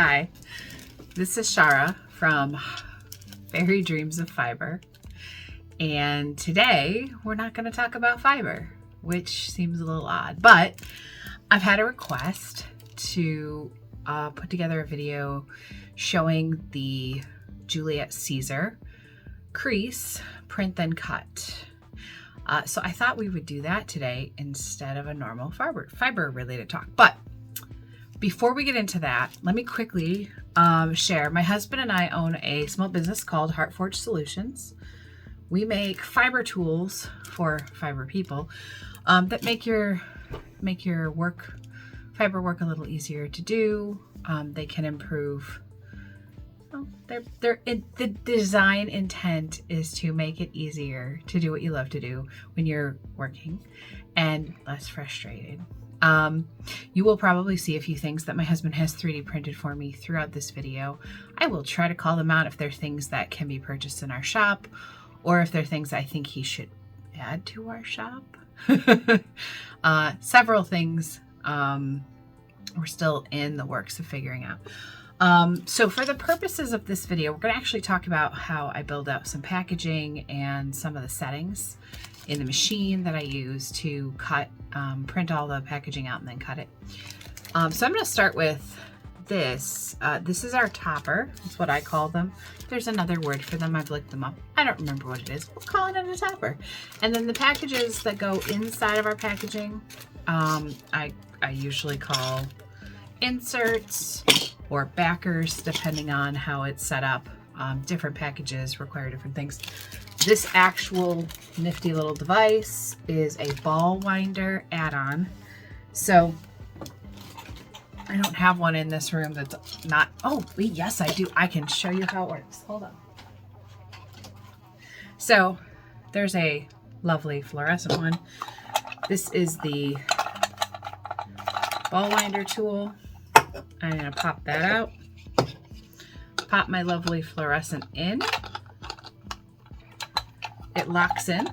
Hi, this is Shara from Fairy Dreams of Fiber, and today we're not going to talk about fiber, which seems a little odd, but I've had a request to put together a video showing the Juliet Siser Crease Print Then Cut. So I thought we would do that today instead of a normal fiber related talk. But before we get into that, let me quickly share. My husband and I own a small business called Heartforged Solutions. We make fiber tools for fiber people that make your fiber work a little easier to do. They can improve. Well, the design intent is to make it easier to do what you love to do when you're working and less frustrated. You will probably see a few things that my husband has 3D printed for me throughout this video. I will try to call them out if they're things that can be purchased in our shop, or if they're things I think he should add to our shop. Several things we're still in the works of figuring out. So for the purposes of this video, we're going to actually talk about how I build out some packaging and some of the settings in the machine that I use to cut, print all the packaging out and then cut it. So I'm going to start with this. This is our topper. That's what I call them. There's another word for them. I've looked them up. I don't remember what it is. We'll call it a topper. And then the packages that go inside of our packaging, I usually call inserts or backers, depending on how it's set up. Different packages require different things. This actual nifty little device is a ball winder add-on. So I don't have one in this room that's not, oh, yes, I do. I can show you how it works. Hold on. So there's a lovely fluorescent one. This is the ball winder tool. I'm going to pop that out. Pop my lovely fluorescent in. It locks in.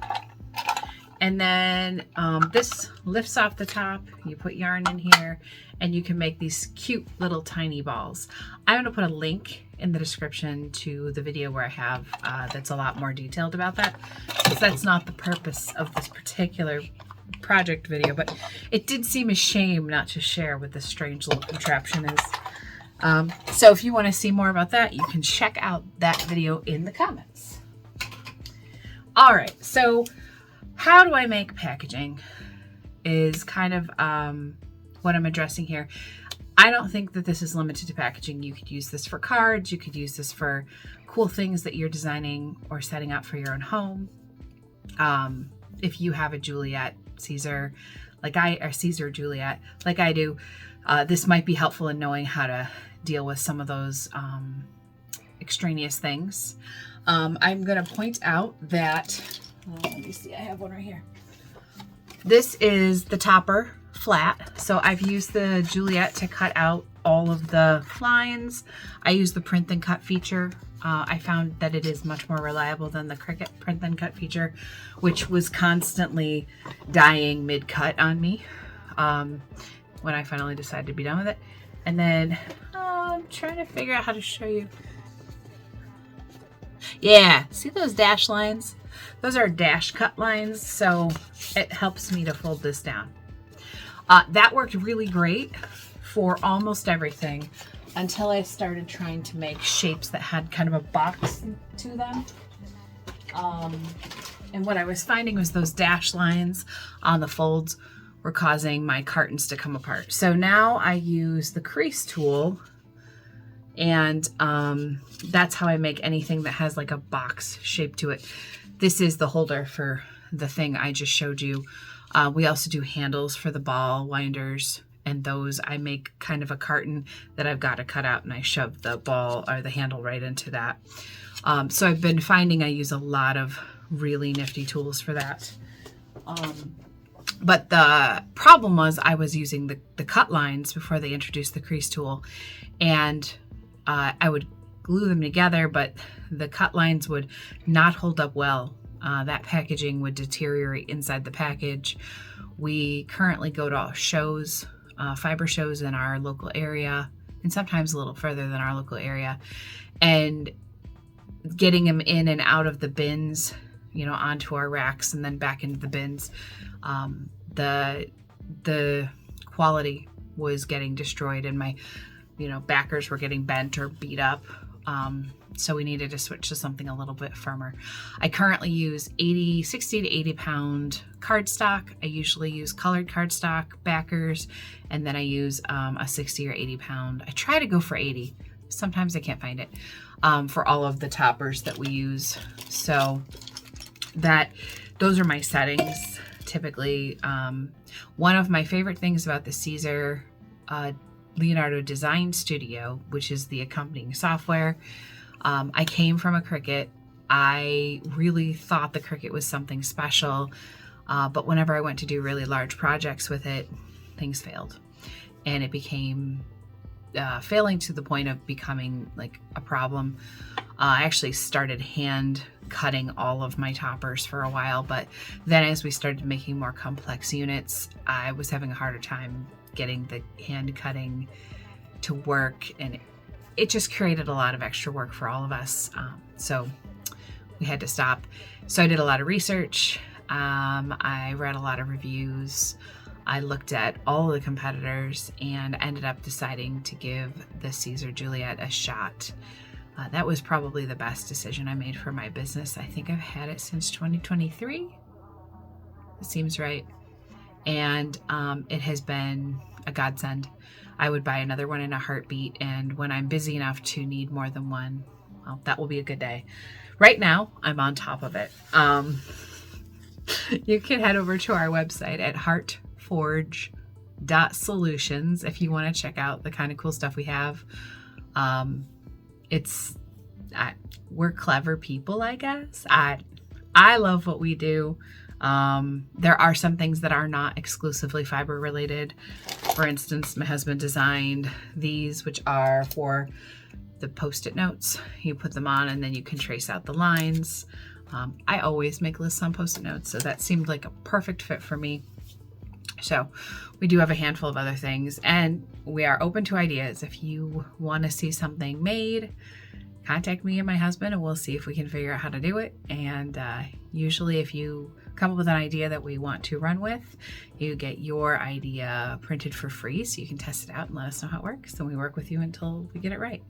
And then this lifts off the top. You put yarn in here and you can make these cute little tiny balls. I'm going to put a link in the description to the video where I have that's a lot more detailed about that, because that's not the purpose of this particular project video, but it did seem a shame not to share what this strange little contraption is. So if you want to see more about that, you can check out that video in the comments. All right, so how do I make packaging is kind of what I'm addressing here. I don't think that this is limited to packaging. You could use this for cards. You could use this for cool things that you're designing or setting up for your own home. If you have a Juliet Siser, or Siser Juliet, like I do, this might be helpful in knowing how to deal with some of those extraneous things. I'm going to point out that, let me see, I have one right here. This is the topper flat. So I've used the Juliet to cut out all of the lines. I use the print then cut feature. I found that it is much more reliable than the Cricut print then cut feature, which was constantly dying mid-cut on me when I finally decided to be done with it. And then I'm trying to figure out how to show you. Yeah, see those dash lines? Those are dash cut lines, so it helps me to fold this down. That worked really great for almost everything until I started trying to make shapes that had kind of a box to them. And what I was finding was those dash lines on the folds were causing my cartons to come apart. So now I use the Crease tool, and that's how I make anything that has like a box shape to it. This is the holder for the thing I just showed you. We also do handles for the ball winders, and those I make kind of a carton that I've got to cut out, and I shove the ball or the handle right into that. So I've been finding I use a lot of really nifty tools for that. But the problem was I was using the cut lines before they introduced the Crease tool, and I would glue them together, but the cut lines would not hold up well. That packaging would deteriorate inside the package. We currently go to shows, fiber shows in our local area, and sometimes a little further than our local area. And getting them in and out of the bins, you know, onto our racks and then back into the bins, the quality was getting destroyed, and my, you know, backers were getting bent or beat up. So we needed to switch to something a little bit firmer. I currently use 60 to 80 pound cardstock. I usually use colored cardstock backers, and then I use a 60 or 80 pound. I try to go for 80. Sometimes I can't find it for all of the toppers that we use. So those are my settings typically. One of my favorite things about the Siser Leonardo Design Studio, which is the accompanying software, I came from a Cricut. I really thought the Cricut was something special, but whenever I went to do really large projects with it, things failed, and it became failing to the point of becoming like a problem. I actually started hand cutting all of my toppers for a while, but then as we started making more complex units, I was having a harder time getting the hand cutting to work, and it just created a lot of extra work for all of us. So we had to stop. So I did a lot of research. I read a lot of reviews. I looked at all of the competitors and ended up deciding to give the Siser Juliet a shot. That was probably the best decision I made for my business. I think I've had it since 2023. It seems right. And it has been a godsend. I would buy another one in a heartbeat, and when I'm busy enough to need more than one, well, that will be a good day. Right now, I'm on top of it. You can head over to our website at heartforge.solutions if you want to check out the kind of cool stuff we have. We're clever people, I guess. I love what we do. There are some things that are not exclusively fiber related. For instance, my husband designed these, which are for the post-it notes. You put them on and then you can trace out the lines. I always make lists on post-it notes, so that seemed like a perfect fit for me. So we do have a handful of other things, and we are open to ideas. If you want to see something made, contact me and my husband, and we'll see if we can figure out how to do it. And usually if you come up with an idea that we want to run with, you get your idea printed for free, so you can test it out and let us know how it works, and we work with you until we get it right.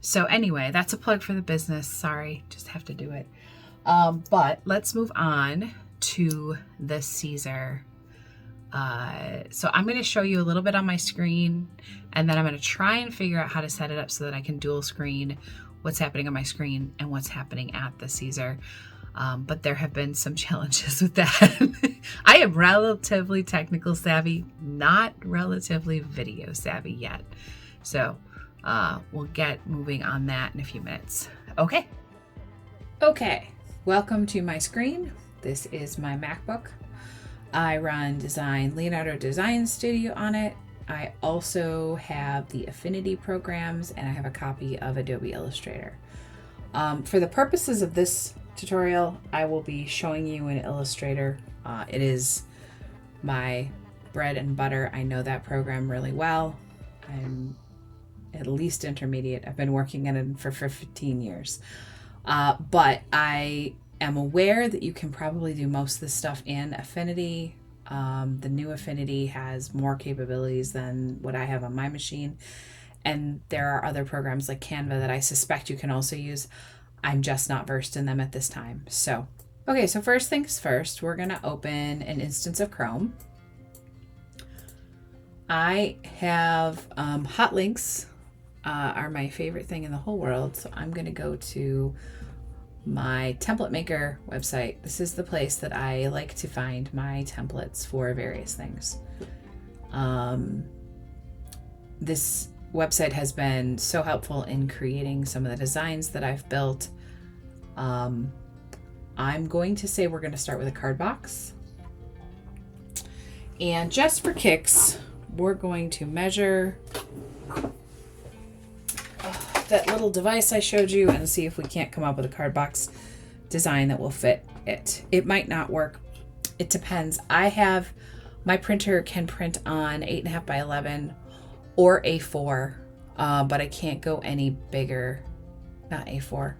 So anyway, that's a plug for the business. Sorry, just have to do it. But let's move on to the Siser. So I'm going to show you a little bit on my screen, and then I'm going to try and figure out how to set it up so that I can dual screen what's happening on my screen and what's happening at the Siser. But there have been some challenges with that. I am relatively technical savvy, not relatively video savvy yet. So we'll get moving on that in a few minutes. Okay, welcome to my screen. This is my MacBook. I run Leonardo Design Studio on it. I also have the Affinity programs, and I have a copy of Adobe Illustrator. For the purposes of this tutorial, I will be showing you in Illustrator. It is my bread and butter. I know that program really well. I'm at least intermediate. I've been working in it for 15 years. But I am aware that you can probably do most of this stuff in Affinity. The new Affinity has more capabilities than what I have on my machine. And there are other programs like Canva that I suspect you can also use. I'm just not versed in them at this time. So first things first, we're going to open an instance of Chrome. I have hot links are my favorite thing in the whole world. So I'm going to go to my template maker website. This is the place that I like to find my templates for various things. This website has been so helpful in creating some of the designs that I've built. I'm going to say we're going to start with a card box. And just for kicks, we're going to measure that little device I showed you and see if we can't come up with a card box design that will fit it. It might not work. It depends. My printer can print on 8.5 by 11, or A4, but I can't go any bigger. Not A4.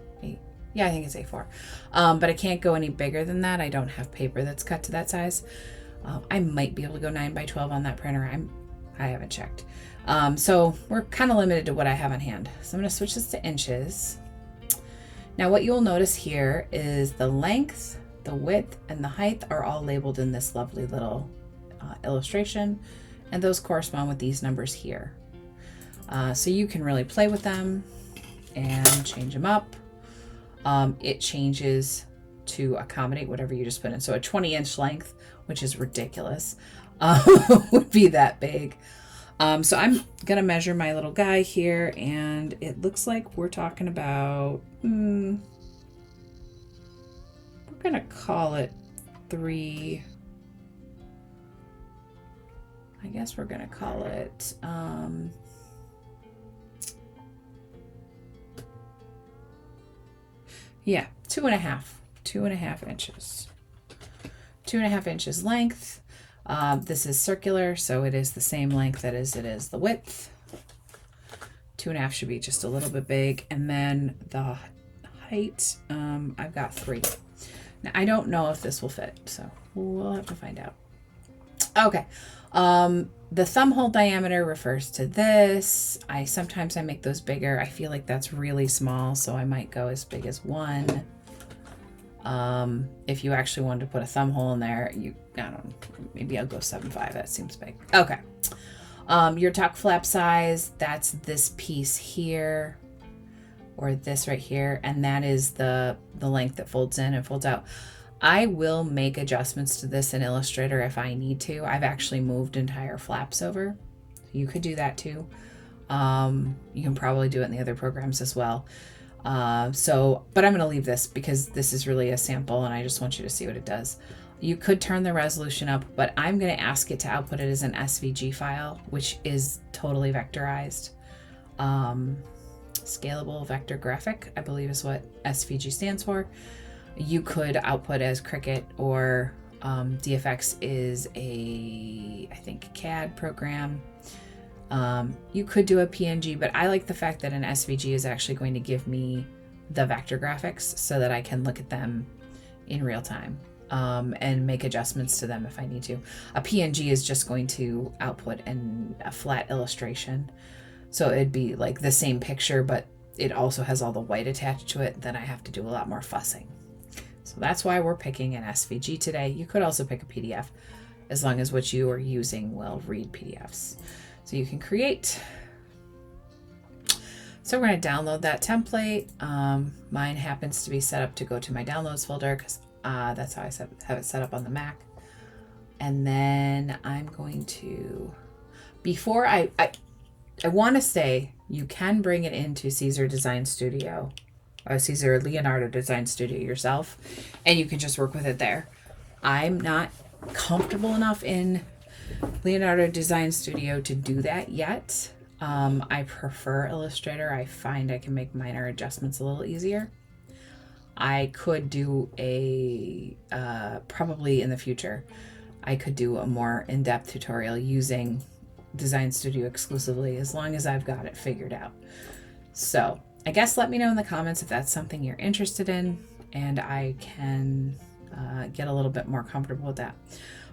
Yeah, I think it's A4. But I can't go any bigger than that. I don't have paper that's cut to that size. I might be able to go 9x12 on that printer. I haven't checked. So we're kind of limited to what I have on hand. So I'm going to switch this to inches. Now what you'll notice here is the length, the width, and the height are all labeled in this lovely little illustration, and those correspond with these numbers here. So you can really play with them and change them up. It changes to accommodate whatever you just put in. So a 20-inch length, which is ridiculous, would be that big. So I'm gonna measure my little guy here, and it looks like we're talking about, we're gonna call it 3. I guess we're gonna call it, yeah, 2.5 inches. 2.5 inches length. This is circular, so it is the same length as it is the width. 2.5 should be just a little bit big. And then the height, I've got 3. Now, I don't know if this will fit, so we'll have to find out. Okay. The thumb hole diameter refers to this. Sometimes I make those bigger. I feel like that's really small, so I might go as big as 1. If you actually wanted to put a thumb hole in there, I don't know, maybe I'll go 7.5. That seems big. Okay. Your tuck flap size, that's this piece here, or this right here, and that is the length that folds in and folds out. I will make adjustments to this in Illustrator if I need to. I've actually moved entire flaps over. You could do that too. You can probably do it in the other programs as well. But I'm going to leave this because this is really a sample and I just want you to see what it does. You could turn the resolution up, but I'm going to ask it to output it as an SVG file, which is totally vectorized. Scalable vector graphic, I believe is what SVG stands for. You could output as Cricut, or DFX is I think CAD program. You could do a PNG, but I like the fact that an SVG is actually going to give me the vector graphics so that I can look at them in real time and make adjustments to them if I need to. A PNG is just going to output a flat illustration. So it'd be like the same picture, but it also has all the white attached to it. Then I have to do a lot more fussing. So that's why we're picking an SVG today. You could also pick a PDF as long as what you are using will read PDFs. So you can create. So we're going to download that template. Mine happens to be set up to go to my downloads folder because that's how I have it set up on the Mac. And then I'm going to, before I want to say you can bring it into Siser Design Studio, Siser Leonardo Design Studio yourself, and you can just work with it there. I'm not comfortable enough in Leonardo Design Studio to do that yet. I prefer Illustrator. I find I can make minor adjustments a little easier. I could do probably in the future, I could do a more in-depth tutorial using Design Studio exclusively, as long as I've got it figured out. So I guess let me know in the comments if that's something you're interested in, and I can get a little bit more comfortable with that.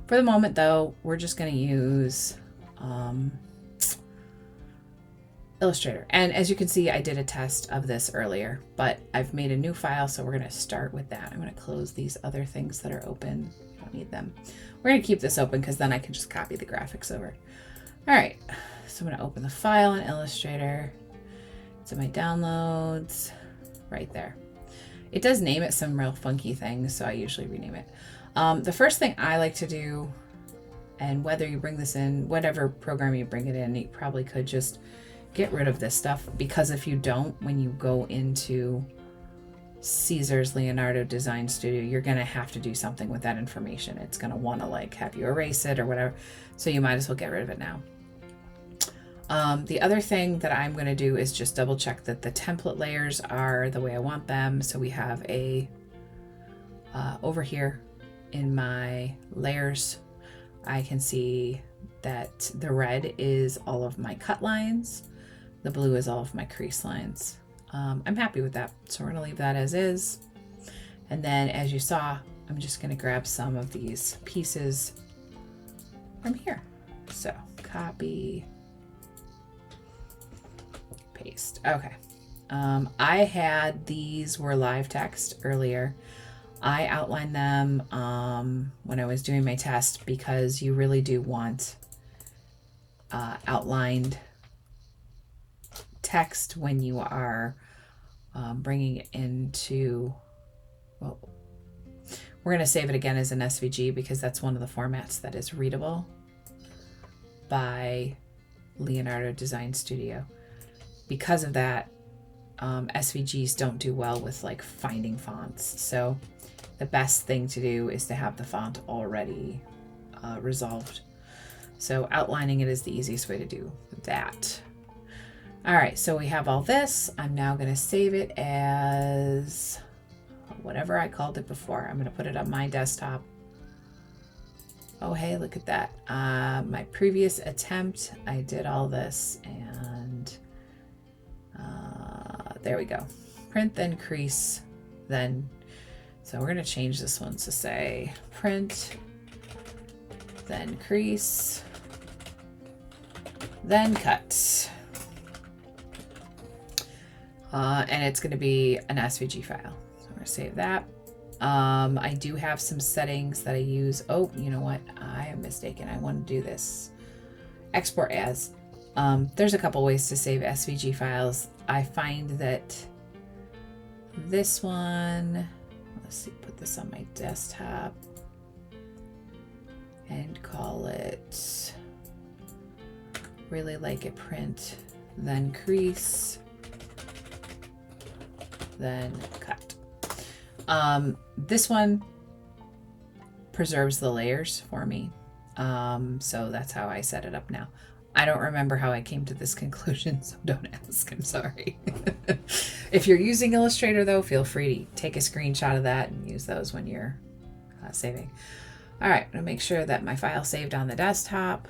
For the moment though, we're just going to use Illustrator. And as you can see, I did a test of this earlier, but I've made a new file, so we're going to start with that. I'm going to close these other things that are open. I don't need them. We're going to keep this open because then I can just copy the graphics over. All right, so I'm going to open the file in Illustrator. It's in my downloads right there. It does name it some real funky things, so I usually rename it. The first thing I like to do, and whether you bring this in, whatever program you bring it in, you probably could just get rid of this stuff, because if you don't, when you go into Siser's Leonardo Design Studio, you're going to have to do something with that information. It's going to want to like have you erase it or whatever, so you might as well get rid of it now. The other thing that I'm going to do is just double check that the template layers are the way I want them. So we have over here in my layers, I can see that the red is all of my cut lines, the blue is all of my crease lines. I'm happy with that, so we're gonna leave that as is. And then as you saw, I'm just gonna grab some of these pieces from here. So copy, paste. Okay. I had these were live text earlier. I outlined them when I was doing my test because you really do want outlined text when you are bringing it into, well, we're going to save it again as an SVG because that's one of the formats that is readable by Leonardo Design Studio. Because of that, SVGs don't do well with like finding fonts. So the best thing to do is to have the font already resolved. So outlining it is the easiest way to do that. All right, so we have all this. I'm now going to save it as whatever I called it before. I'm going to put it on my desktop. Oh, hey, look at that. My previous attempt, I did all this, and there we go. Print, then crease, then. So we're going to change this one to say print, then crease, then cut. And it's going to be an SVG file. So I'm going to save that. I do have some settings that I use. Oh, you know what? I am mistaken. I want to do this. Export as. There's a couple ways to save SVG files. I find that this one, let's see, put this on my desktop and call it really like it print, then crease, then cut. This one preserves the layers for me. So that's how I set it up now. I don't remember how I came to this conclusion, so don't ask. I'm sorry. If you're using Illustrator, though, feel free to take a screenshot of that and use those when you're saving. All right, I'm going to make sure that my file saved on the desktop.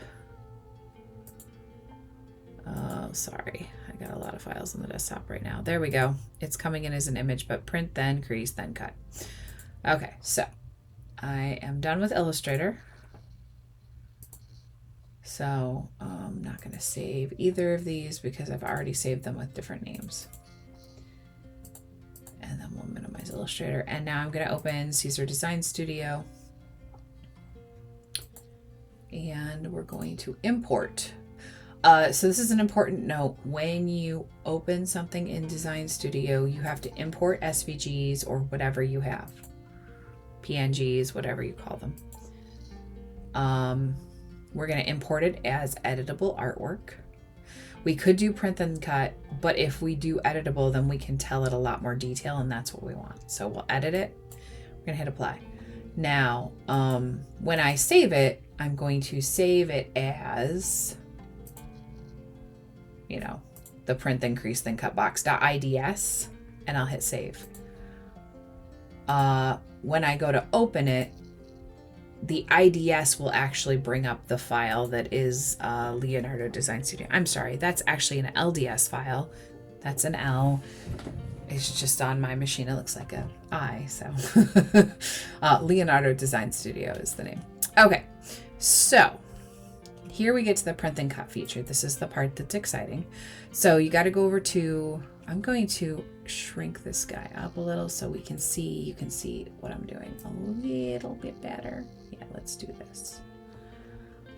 Oh, sorry. I got a lot of files on the desktop right now. There we go. It's coming in as an image, but print, then crease, then cut. Okay, so I am done with Illustrator. So I'm not going to save either of these because I've already saved them with different names. And then we'll minimize Illustrator. And now I'm going to open Siser Design Studio. And we're going to import. So this is an important note. When you open something in Design Studio, you have to import SVGs or whatever you have. PNGs, whatever you call them. We're going to import it as editable artwork. We could do print and cut, but if we do editable, then we can tell it a lot more detail, and that's what we want. So we'll edit it. We're going to hit apply. Now, when I save it, I'm going to save it as, you know, the print, then crease, then cut box.ids, and I'll hit save. When I go to open it, the IDS will actually bring up the file that is Leonardo Design Studio. I'm sorry, that's actually an LDS file. That's an L. It's just on my machine. It looks like an I, so. Leonardo Design Studio is the name. Okay, so here we get to the print and cut feature. This is the part that's exciting. So you got to go over to, I'm going to shrink this guy up a little so we can see, you can see what I'm doing a little bit better. Yeah, let's do this.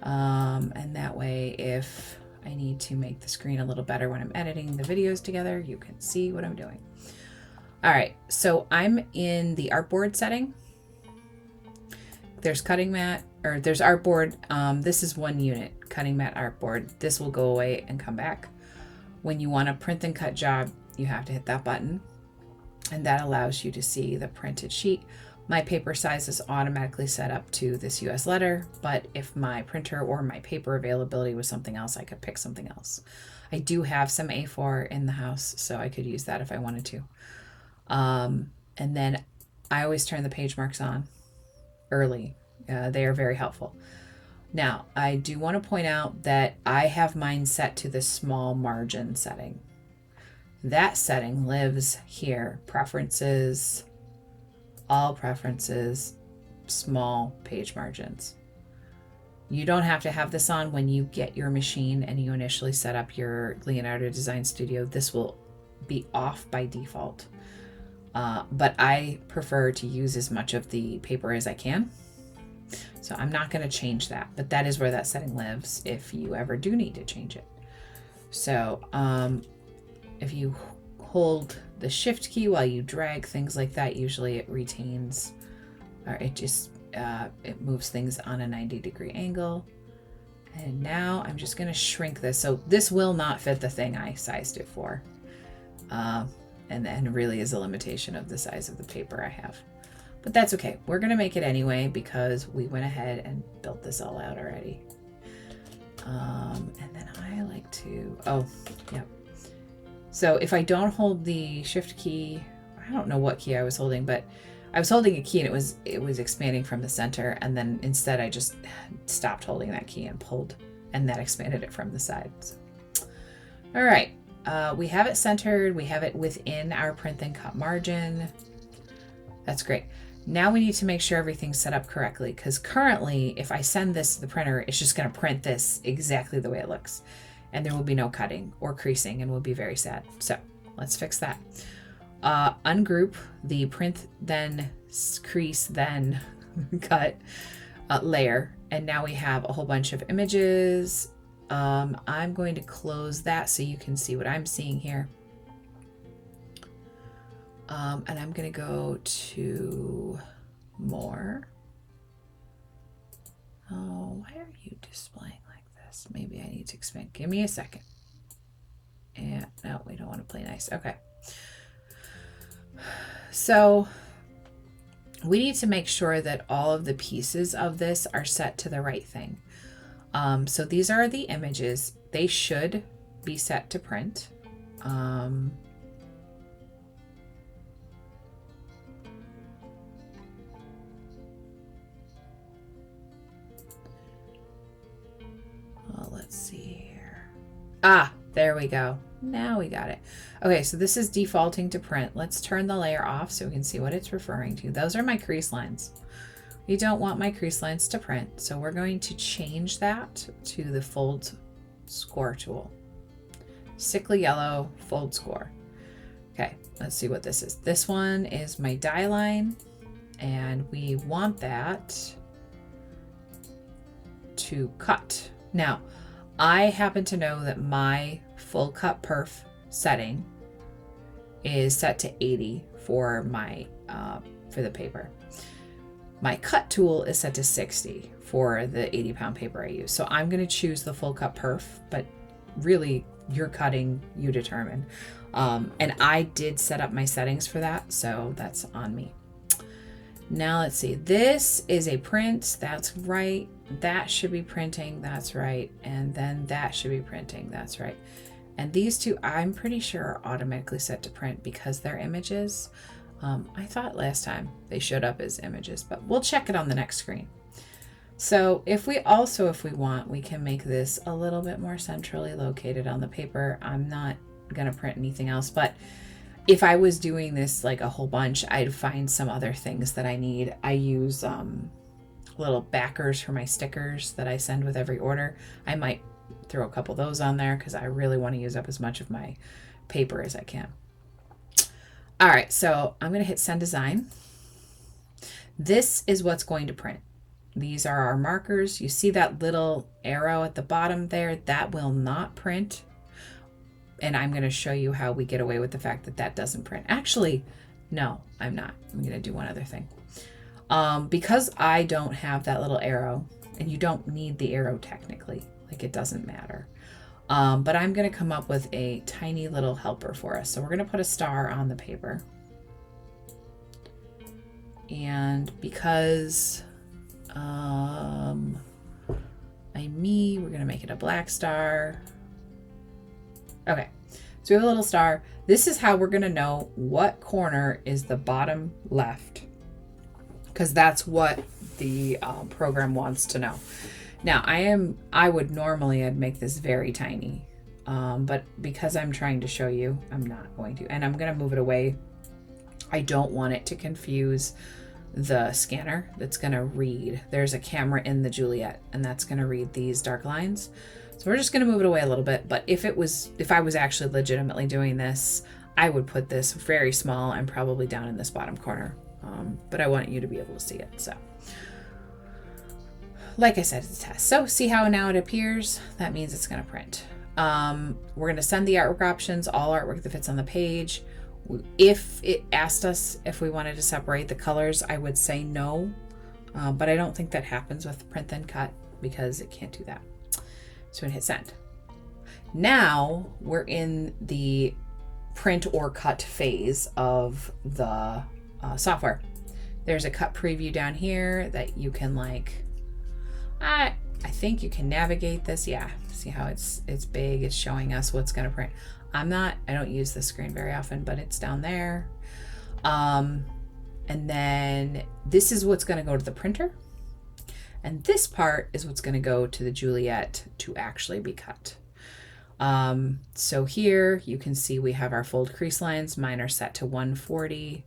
And that way, if I need to make the screen a little better when I'm editing the videos together, you can see what I'm doing. All right, so I'm in the artboard setting. There's cutting mat, or there's artboard. This is one unit, cutting mat artboard. This will go away and come back. When you want a print and cut job, you have to hit that button, and that allows you to see the printed sheet. My paper size is automatically set up to this US letter, but if my printer or my paper availability was something else, I could pick something else. I do have some A4 in the house, so I could use that if I wanted to. And then I always turn the page marks on early. They are very helpful. Now, I do want to point out that I have mine set to the small margin setting. That setting lives here. Preferences, all preferences, small page margins. You don't have to have this on when you get your machine and you initially set up your Leonardo Design Studio. This will be off by default. But I prefer to use as much of the paper as I can. So I'm not going to change that, but that is where that setting lives if you ever do need to change it. So if you hold the shift key while you drag things like that, usually it retains, or it just it moves things on a 90-degree angle. And now I'm just going to shrink this. So this will not fit the thing I sized it for. And then really is a limitation of the size of the paper I have. But that's okay. We're going to make it anyway because we went ahead and built this all out already. And then I like to, yeah. So if I don't hold the shift key, I don't know what key I was holding, but I was holding a key and it was expanding from the center. And then instead I just stopped holding that key and pulled, and that expanded it from the side. So, all right. We have it centered. We have it within our print and cut margin. That's great. Now we need to make sure everything's set up correctly, because currently if I send this to the printer, it's just going to print this exactly the way it looks. And there will be no cutting or creasing, and we'll be very sad. So let's fix that. Ungroup the print, then crease, then cut layer. And now we have a whole bunch of images. I'm going to close that so you can see what I'm seeing here. And I'm going to go to more. Oh, why are you displaying like this? Maybe I need to expand. Give me a second. And no, we don't want to play nice. Okay. So we need to make sure that all of the pieces of this are set to the right thing. So these are the images. They should be set to print. Well, let's see here. Ah, there we go. Now we got it. Okay, so this is defaulting to print. Let's turn the layer off so we can see what it's referring to. Those are my crease lines. We don't want my crease lines to print, so we're going to change that to the fold score tool. Sickly yellow, fold score. Okay, let's see what this is. This one is my die line, and we want that to cut. Now, I happen to know that my full cut perf setting is set to 80 for my for the paper. My cut tool is set to 60 for the 80-pound paper I use. So I'm going to choose the full cut perf, but really you're cutting, you determine. And I did set up my settings for that, so that's on me. Now let's see, this is a print, that's right. That should be printing, that's right. And then that should be printing, that's right. And these two, I'm pretty sure are automatically set to print because they're images. I thought last time they showed up as images, but we'll check it on the next screen. So if we want, we can make this a little bit more centrally located on the paper. I'm not gonna print anything else, but if I was doing this like a whole bunch, I'd find some other things that I need. I use little backers for my stickers that I send with every order. I might throw a couple of those on there because I really want to use up as much of my paper as I can. All right, so I'm going to hit send design. This is what's going to print. These are our markers. You see that little arrow at the bottom there? That will not print. And I'm going to show you how we get away with the fact that that doesn't print. Actually, no, I'm not. I'm going to do one other thing. Because I don't have that little arrow, and you don't need the arrow technically, like it doesn't matter. But I'm going to come up with a tiny little helper for us. So we're going to put a star on the paper. And because I'm me, we're going to make it a black star. Okay, so we have a little star. This is how we're going to know what corner is the bottom left, because that's what the program wants to know. Now I would normally, I'd make this very tiny. But because I'm trying to show you, I'm not going to. And I'm going to move it away. I don't want it to confuse the scanner that's going to read. There's a camera in the Juliet, and that's going to read these dark lines. So we're just going to move it away a little bit. But if I was actually legitimately doing this, I would put this very small and probably down in this bottom corner. But I want you to be able to see it. So like I said, it's a test. So see how now it appears? That means it's going to print. We're going to send the artwork options, all artwork that fits on the page. If it asked us if we wanted to separate the colors, I would say no. But I don't think that happens with print then cut because it can't do that. So I'm going to hit send. Now we're in the print or cut phase of the software. There's a cut preview down here that you can I think you can navigate this. Yeah, see how it's big. It's showing us what's going to print. I don't use this screen very often, but it's down there. And then this is what's going to go to the printer. And this part is what's going to go to the Juliet to actually be cut. So here you can see we have our fold crease lines. Mine are set to 140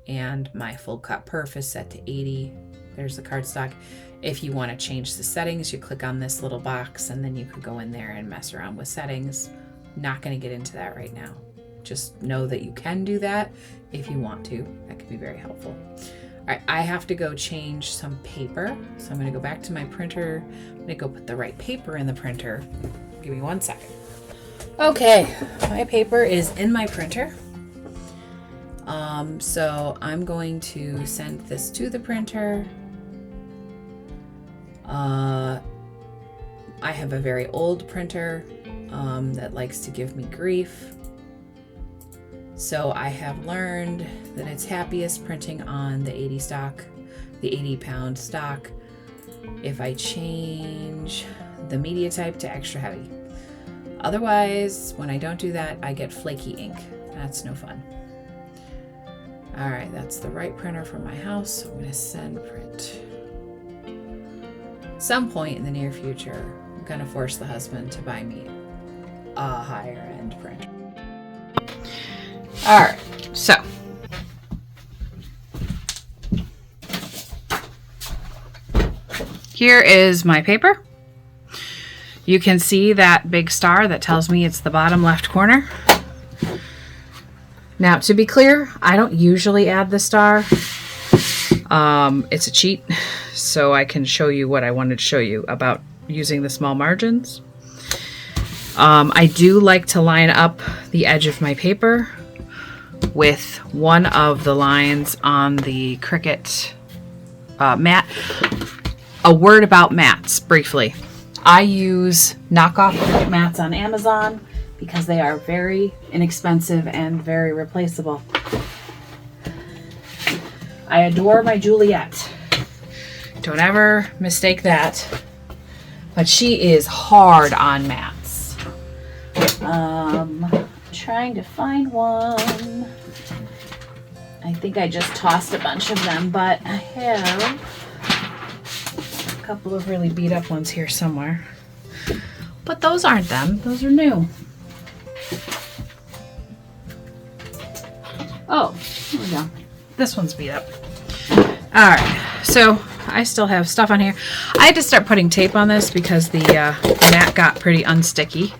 and my full cut perf is set to 80. There's the cardstock. If you want to change the settings, you click on this little box and then you could go in there and mess around with settings. Not going to get into that right now. Just know that you can do that if you want to. That could be very helpful. All right, I have to go change some paper. So I'm going to go back to my printer. I'm going to go put the right paper in the printer. Give me 1 second. Okay, my paper is in my printer. So I'm going to send this to the printer. I have a very old printer that likes to give me grief. So I have learned that it's happiest printing on the 80 stock, the 80-pound stock. If I change the media type to extra heavy. Otherwise, when I don't do that, I get flaky ink. That's no fun. All right, that's the right printer for my house. So I'm going to send print. At some point in the near future, I'm going to force the husband to buy me a higher end printer. All right, so here is my paper. You can see that big star that tells me it's the bottom left corner. Now, to be clear, I don't usually add the star. It's a cheat, so I can show you what I wanted to show you about using the small margins. I do like to line up the edge of my paper with one of the lines on the Cricut mat. A word about mats, briefly. I use knockoff Cricut mats on Amazon because they are very inexpensive and very replaceable. I adore my Juliet. Don't ever mistake that. But she is hard on mats. Trying to find one. I think I just tossed a bunch of them, but I have a couple of really beat up ones here somewhere. But those aren't them. Those are new. Oh, here we go. This one's beat up. All right, so I still have stuff on here. I had to start putting tape on this because the mat got pretty unsticky.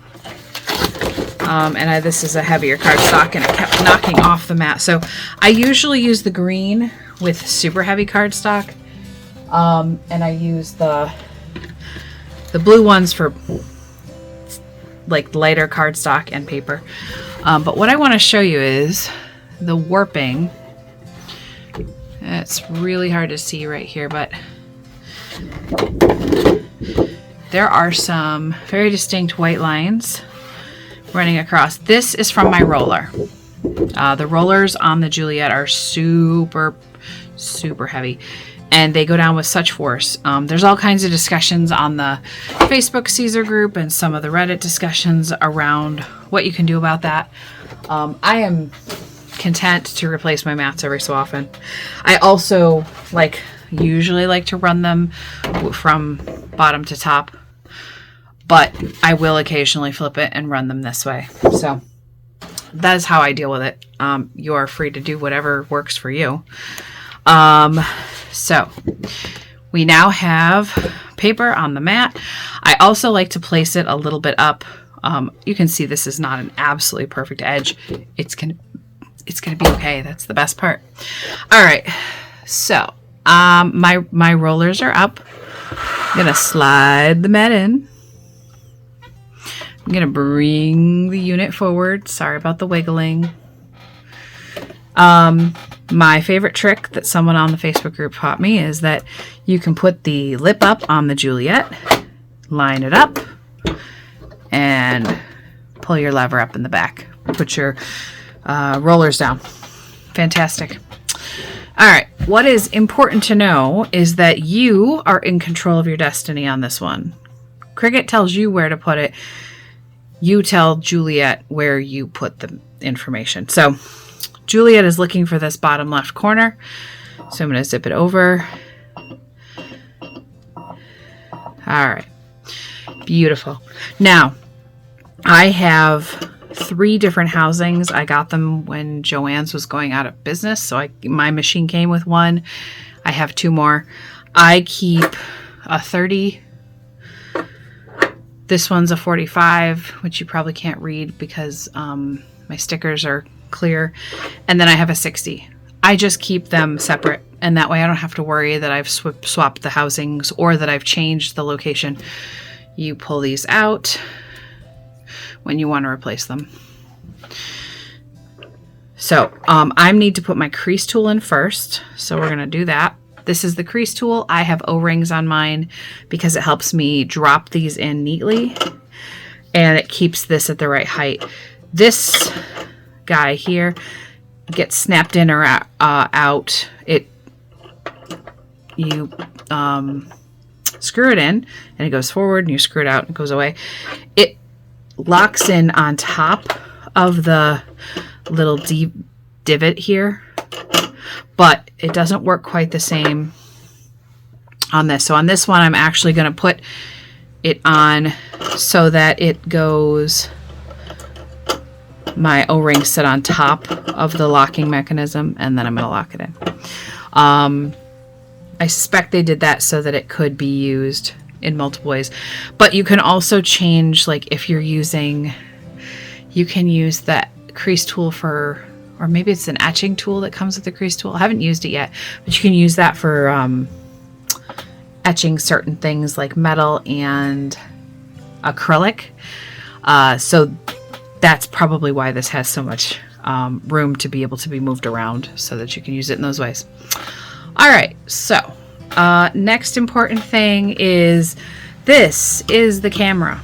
And this is a heavier cardstock and it kept knocking off the mat. So I usually use the green with super heavy cardstock. And I use the blue ones for like lighter cardstock and paper. But what I want to show you is the warping. It's really hard to see right here, but there are some very distinct white lines running across. This is from my roller. The rollers on the Juliet are super, super heavy. And they go down with such force. There's all kinds of discussions on the Facebook Siser group and some of the Reddit discussions around what you can do about that. I am content to replace my mats every so often. I also usually like to run them from bottom to top, but I will occasionally flip it and run them this way. So that is how I deal with it. You're free to do whatever works for you. So we now have paper on the mat. I also like to place it a little bit up. You can see this is not an absolutely perfect edge. It's gonna be okay. That's the best part. All right, so my rollers are up. I'm gonna slide the mat in. I'm gonna bring the unit forward. Sorry about the wiggling. My favorite trick that someone on the Facebook group taught me is that you can put the lip up on the Juliet, line it up, and pull your lever up in the back. Put your rollers down. Fantastic. All right, what is important to know is that you are in control of your destiny on this one. Cricut tells you where to put it. You tell Juliet where you put the information. So Juliet is looking for this bottom left corner. So I'm going to zip it over. All right. Beautiful. Now, I have 3 different housings. I got them when Joann's was going out of business. So my machine came with one. I have 2 more. I keep a 30. This one's a 45, which you probably can't read because my stickers are clear. And then I have a 60. I just keep them separate, and that way I don't have to worry that I've swapped the housings or that I've changed the location. You pull these out when you want to replace them. So I need to put my crease tool in first, so we're going to do that. This is the crease tool. I have O-rings on mine because it helps me drop these in neatly, and it keeps this at the right height. This guy here gets snapped in or out. You screw it in and it goes forward, and you screw it out and it goes away. It locks in on top of the little divot here, but it doesn't work quite the same on this. So on this one, I'm actually going to put it on so that it goes, my O-rings sit on top of the locking mechanism, and then I'm going to lock it in. I suspect they did that so that it could be used in multiple ways. But you can also change, like if you're using, you can use that crease tool for, or maybe it's an etching tool that comes with the crease tool. I haven't used it yet, but you can use that for etching certain things like metal and acrylic. So that's probably why this has so much room to be able to be moved around so that you can use it in those ways. All right, so next important thing is this is the camera.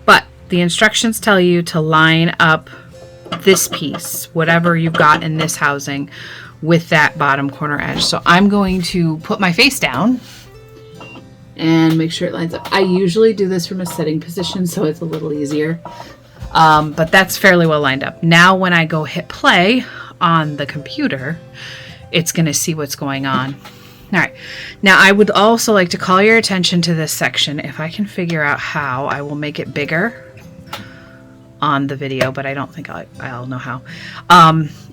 But the instructions tell you to line up this piece, whatever you've got in this housing, with that bottom corner edge. So I'm going to put my face down and make sure it lines up. I usually do this from a sitting position, so it's a little easier. But that's fairly well lined up. Now when I go hit play on the computer, it's going to see what's going on. All right. Now I would also like to call your attention to this section. If I can figure out how, I will make it bigger on the video, but I don't think I'll know how.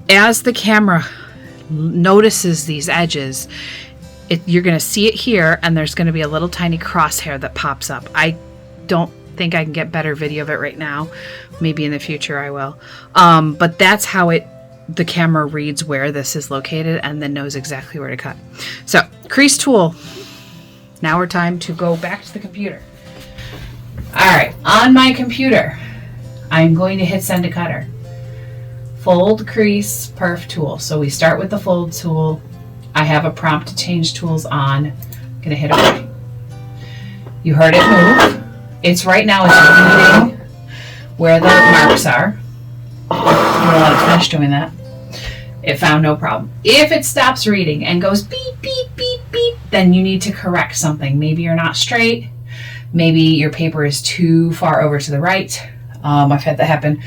As the camera notices these edges, you're going to see it here, and there's going to be a little tiny crosshair that pops up. I don't think I can get better video of it right now. Maybe in the future I will. But that's how the camera reads where this is located and then knows exactly where to cut. So, crease tool. Now we're time to go back to the computer. All right, on my computer, I'm going to hit send to cutter. Fold, crease, perf tool. So we start with the fold tool. I have a prompt to change tools on. I'm gonna hit OK. You heard it move. It's right now, it's reading where the marks are. I'm gonna let it finish doing that. It found no problem. If it stops reading and goes beep, beep, beep, beep, then you need to correct something. Maybe you're not straight. Maybe your paper is too far over to the right. I've had that happen,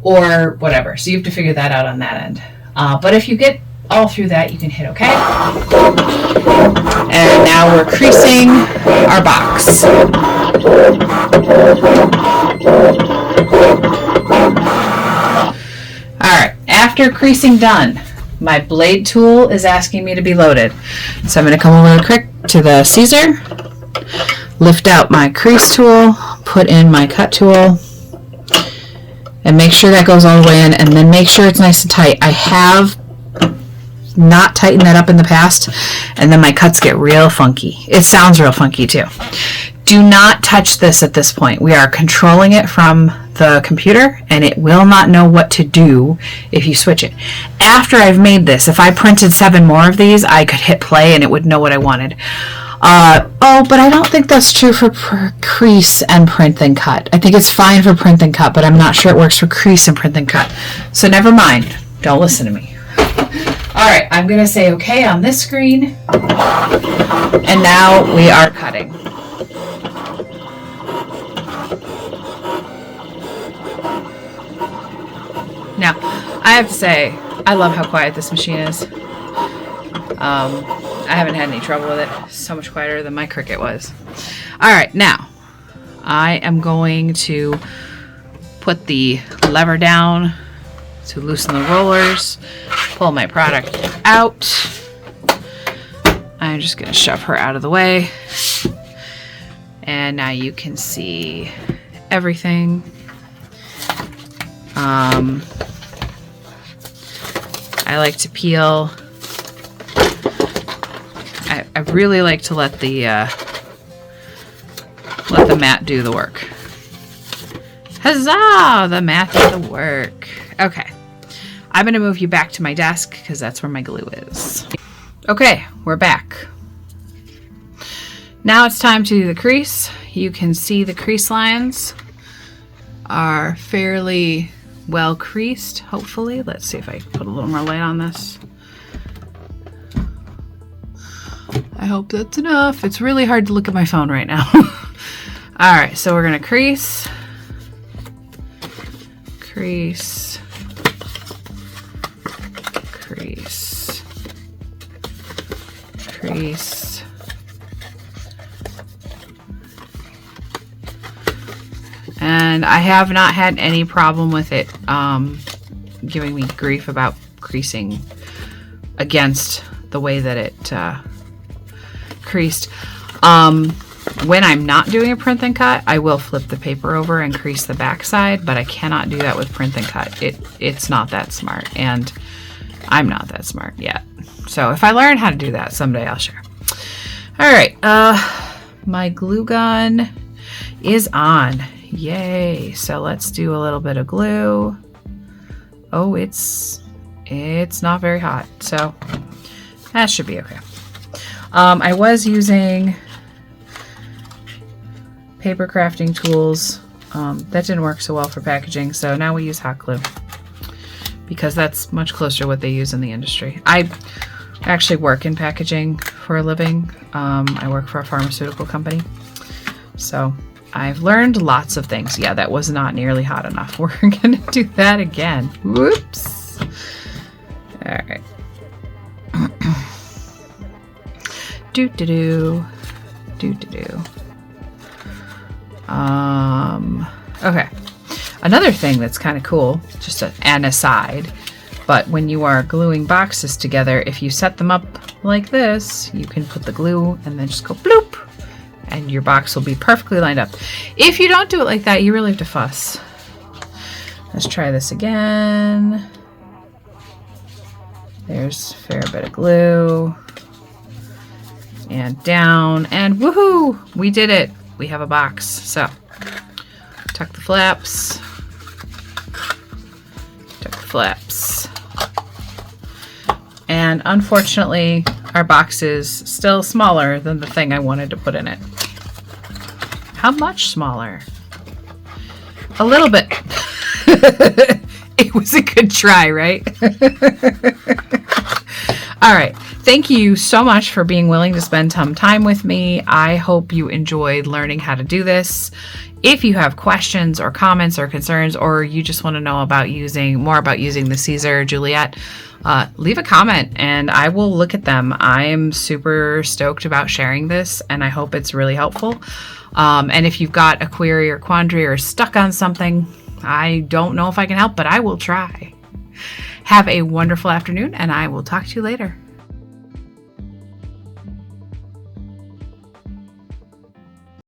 or whatever. So you have to figure that out on that end. But if you get all through that, you can hit OK. And now we're creasing our box. Alright, after creasing done, my blade tool is asking me to be loaded. So I'm going to come over to the Siser, lift out my crease tool, put in my cut tool, and make sure that goes all the way in, and then make sure it's nice and tight. I have not tightened that up in the past, and then my cuts get real funky. It sounds real funky too. Do not touch this at this point. We are controlling it from the computer, and it will not know what to do if you switch it. After I've made this, if I printed 7 more of these, I could hit play and it would know what I wanted. But I don't think that's true for crease and print and cut. I think it's fine for print and cut, but I'm not sure it works for crease and print and cut. So never mind. Don't listen to me. All right, I'm going to say okay on this screen. And now we are cutting. Now, I have to say, I love how quiet this machine is. I haven't had any trouble with it. So much quieter than my Cricut was. All right, now I am going to put the lever down to loosen the rollers, pull my product out. I'm just going to shove her out of the way. And now you can see everything. I like to peel. I really like to let the mat do the work. Huzzah! The mat did the work. Okay. I'm going to move you back to my desk because that's where my glue is. Okay, we're back. Now it's time to do the crease. You can see the crease lines are fairly well creased, hopefully. Let's see if I can put a little more light on this. I hope that's enough. It's really hard to look at my phone right now. All right, so we're gonna crease, crease, crease, crease. And I have not had any problem with it giving me grief about creasing against the way that it creased. When I'm not doing a print and cut, I will flip the paper over and crease the back side, but I cannot do that with print and cut. It's not that smart, and I'm not that smart yet. So if I learn how to do that someday, I'll share. All right, my glue gun is on. Yay. So let's do a little bit of glue. Oh, it's not very hot, so that should be okay. I was using paper crafting tools. That didn't work so well for packaging, so now we use hot glue because that's much closer to what they use in the industry. I actually work in packaging for a living. I work for a pharmaceutical company, so I've learned lots of things. Yeah, that was not nearly hot enough. We're gonna do that again. Whoops. All right. Okay. Another thing that's kind of cool, just an aside, but when you are gluing boxes together, if you set them up like this, you can put the glue and then just go bloop, and your box will be perfectly lined up. If you don't do it like that, you really have to fuss. Let's try this again. There's a fair bit of glue. And down, and woohoo! We did it. We have a box. So, tuck the flaps. Tuck the flaps. And unfortunately, our box is still smaller than the thing I wanted to put in it. How much smaller? A little bit. It was a good try, right? All right. thank you so much for being willing to spend some time with me. I hope you enjoyed learning how to do this. If you have questions or comments or concerns, or you just want to know about more about using the Siser Juliet, leave a comment and I will look at them. I am super stoked about sharing this and I hope it's really helpful. And if you've got a query or quandary or stuck on something, I don't know if I can help, but I will try. Have a wonderful afternoon and I will talk to you later.